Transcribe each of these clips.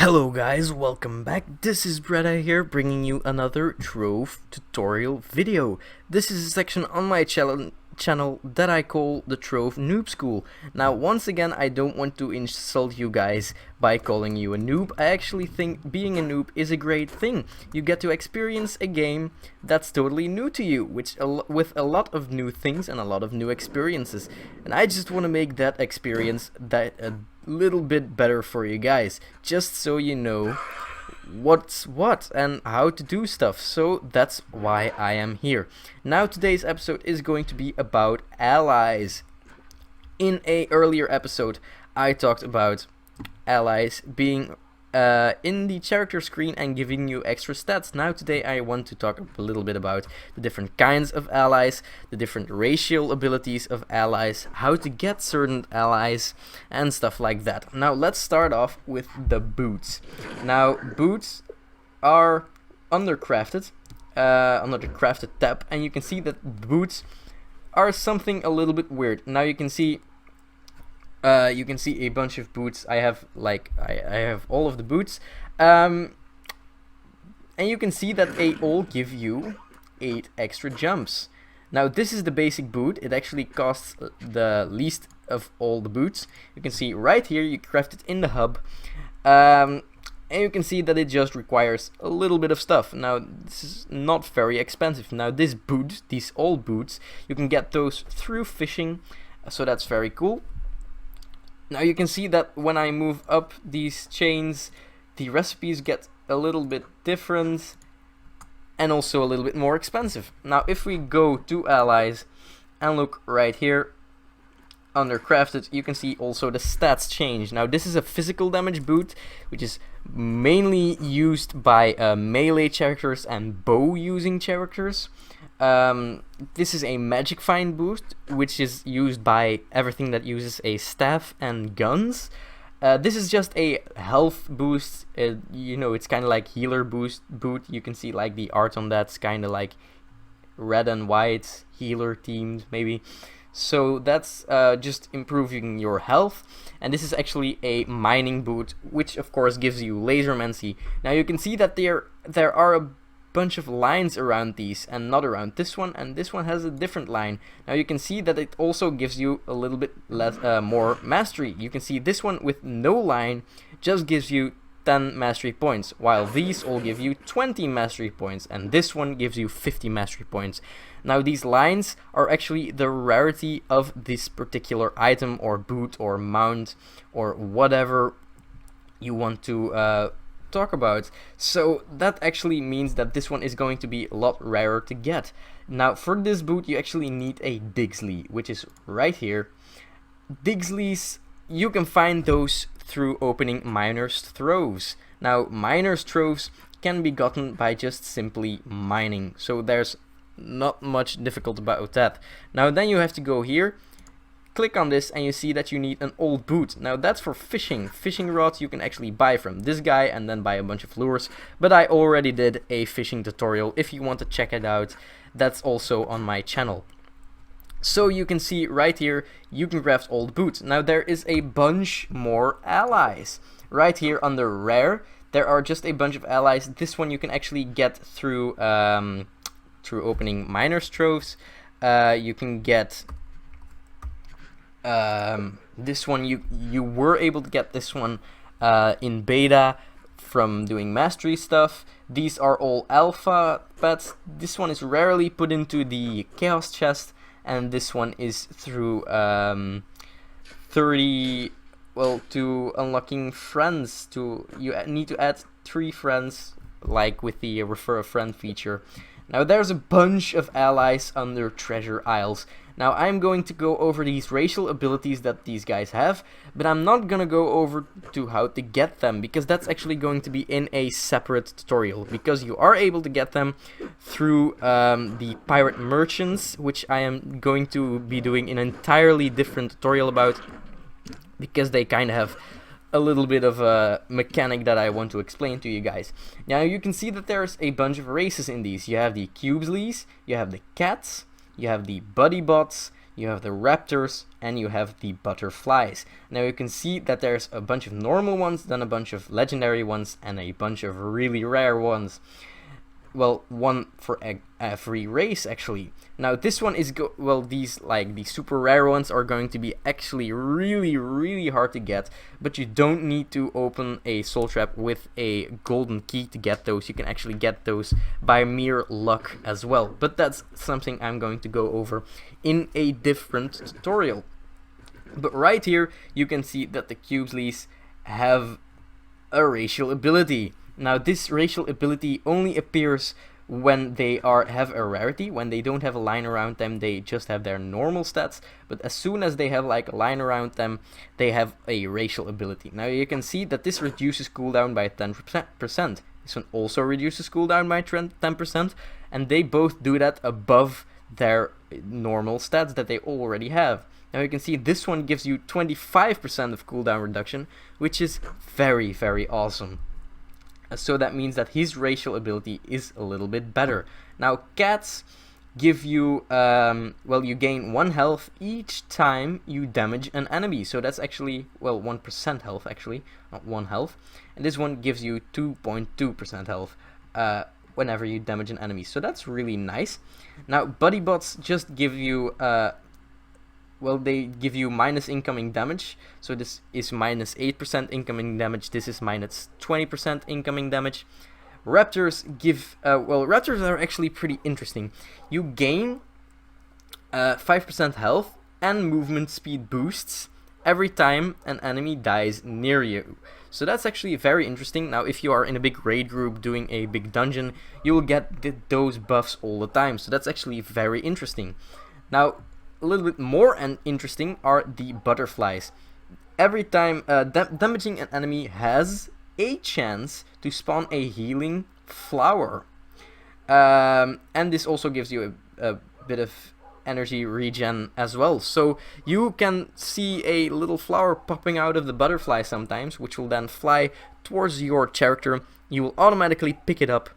Hello guys, welcome back. This is Bretta here, bringing you another Trove tutorial video. This is a section on my channel that I call the Trove Noob School. Now once again, I don't want to insult you guys by calling you a noob. I actually think being a noob is a great thing. You get to experience a game that's totally new to you, with a lot of new things and a lot of new experiences. And I just want to make that experience a little bit better for you guys, just so you know what's what and how to do stuff. So that's why I am here. Now today's episode is going to be about allies. In a earlier episode I talked about allies being in the character screen and giving you extra stats. Now today I want to talk a little bit about the different kinds of allies, the different racial abilities of allies, how to get certain allies and stuff like that. Now let's start off with the boots. Now boots are under the crafted tab, and you can see that boots are something a little bit weird. Now you can see a bunch of boots. I have all of the boots, and you can see that they all give you 8 extra jumps. Now this is the basic boot. It actually costs the least of all the boots. You can see right here, you craft it in the hub, and you can see that it just requires a little bit of stuff. Now this is not very expensive. Now these old boots, you can get those through fishing, so that's very cool. Now you can see that when I move up these chains, the recipes get a little bit different and also a little bit more expensive. Now if we go to allies and look right here under crafted, you can see also the stats change. Now this is a physical damage boot, which is mainly used by melee characters and bow using characters. This is a magic find boost, which is used by everything that uses a staff and guns. This is just a health boost. It's kind of like healer boot. You can see like the art on that's kind of like red and white healer themed maybe. So that's just improving your health. And this is actually a mining boot, which of course gives you lasermancy. Now you can see that there are a bunch of lines around these and not around this one, and this one has a different line. Now you can see that it also gives you a little bit more mastery. You can see this one with no line just gives you 10 mastery points, while these all give you 20 mastery points, and this one gives you 50 mastery points. Now these lines are actually the rarity of this particular item or boot or mount or whatever you want to talk about. So that actually means that this one is going to be a lot rarer to get. Now for this boot you actually need a Digsley, which is right here. Digsleys, you can find those through opening miners' troves. Now miners' troves can be gotten by just simply mining, so there's not much difficult about that. Now then you have to go here, click on this, and you see that you need an old boot. Now that's for fishing. Fishing rods you can actually buy from this guy and then buy a bunch of lures, but I already did a fishing tutorial. If you want to check it out, that's also on my channel. So you can see right here, you can craft old boots. Now there is a bunch more allies. Right here under rare, there are just a bunch of allies. This one you can actually get through opening miners' troves. You can get this one. You were able to get this one in beta from doing mastery stuff. These are all alpha pets. This one is rarely put into the chaos chest, and this one is through 30, well, to unlocking friends. You need to add 3 friends, like with the refer a friend feature. Now there's a bunch of allies under treasure isles. Now I'm going to go over these racial abilities that these guys have, but I'm not gonna go over to how to get them, because that's actually going to be in a separate tutorial, because you are able to get them through the pirate merchants, which I am going to be doing an entirely different tutorial about, because they kind of have a little bit of a mechanic that I want to explain to you guys. Now you can see that there's a bunch of races in these. You have the Cubesleys, you have the cats, you have the buddy bots, you have the raptors, and you have the butterflies. Now you can see that there's a bunch of normal ones, then a bunch of legendary ones, and a bunch of really rare ones. Well, one for every race actually. Now this one is these super rare ones are going to be actually really hard to get, but you don't need to open a soul trap with a golden key to get those. You can actually get those by mere luck as well, but that's something I'm going to go over in a different tutorial. But right here you can see that the Cubesleys have a racial ability. Now this racial ability only appears when they have a rarity. When they don't have a line around them, they just have their normal stats, but as soon as they have like a line around them, they have a racial ability. Now you can see that this reduces cooldown by 10%. This one also reduces cooldown by 10%, and they both do that above their normal stats that they already have. Now you can see this one gives you 25% of cooldown reduction, which is very awesome. So that means that his racial ability is a little bit better. Now cats give you, you gain 1 health each time you damage an enemy. So that's actually, 1% health actually, not 1 health. And this one gives you 2.2% health whenever you damage an enemy. So that's really nice. Now buddy bots just give you, they give you minus incoming damage. So this is minus 8% incoming damage. This is minus 20% incoming damage. Raptors give, raptors are actually pretty interesting. You gain 5% health and movement speed boosts every time an enemy dies near you. So that's actually very interesting. Now if you are in a big raid group doing a big dungeon, you will get those buffs all the time. So that's actually very interesting. Now a little bit more interesting are the butterflies. Every time damaging an enemy has a chance to spawn a healing flower. And this also gives you a bit of energy regen as well. So you can see a little flower popping out of the butterfly sometimes, which will then fly towards your character. You will automatically pick it up,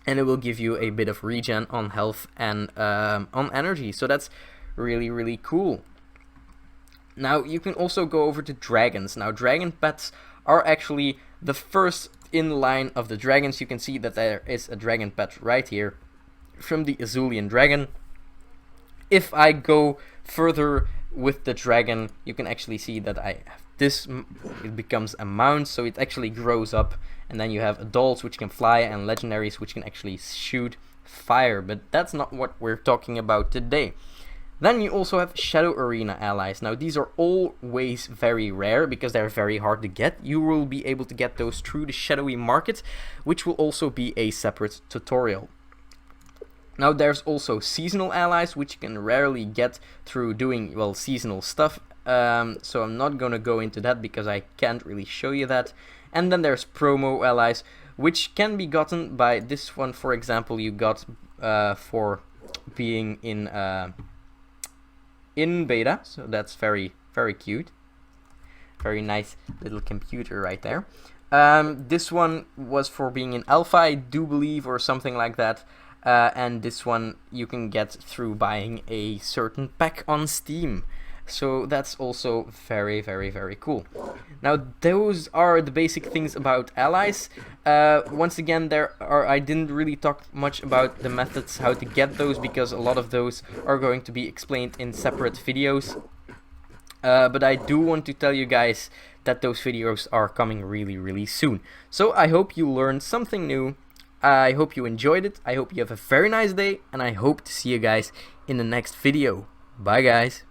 and it will give you a bit of regen on health and on energy. So that's really cool. Now you can also go over to dragons. Now dragon pets are actually the first in line of the dragons. You can see that there is a dragon pet right here from the Azulian dragon. If I go further with the dragon, you can actually see that I have this, it becomes a mount, so it actually grows up, and then you have adults which can fly and legendaries which can actually shoot fire, but that's not what we're talking about today. Then you also have Shadow Arena allies. Now these are always very rare because they're very hard to get. You will be able to get those through the Shadowy Market, which will also be a separate tutorial. Now there's also seasonal allies, which you can rarely get through doing, seasonal stuff. So I'm not gonna go into that because I can't really show you that. And then there's promo allies, which can be gotten by this one, for example, you got for being in beta, so that's very cute, very nice little computer right there. This one was for being in alpha, I do believe, or something like that, and this one you can get through buying a certain pack on Steam. So that's also very cool. Now those are the basic things about allies. Once again, I didn't really talk much about the methods how to get those, because a lot of those are going to be explained in separate videos. But I do want to tell you guys that those videos are coming really soon. So I hope you learned something new. I hope you enjoyed it. I hope you have a very nice day, and I hope to see you guys in the next video. Bye guys.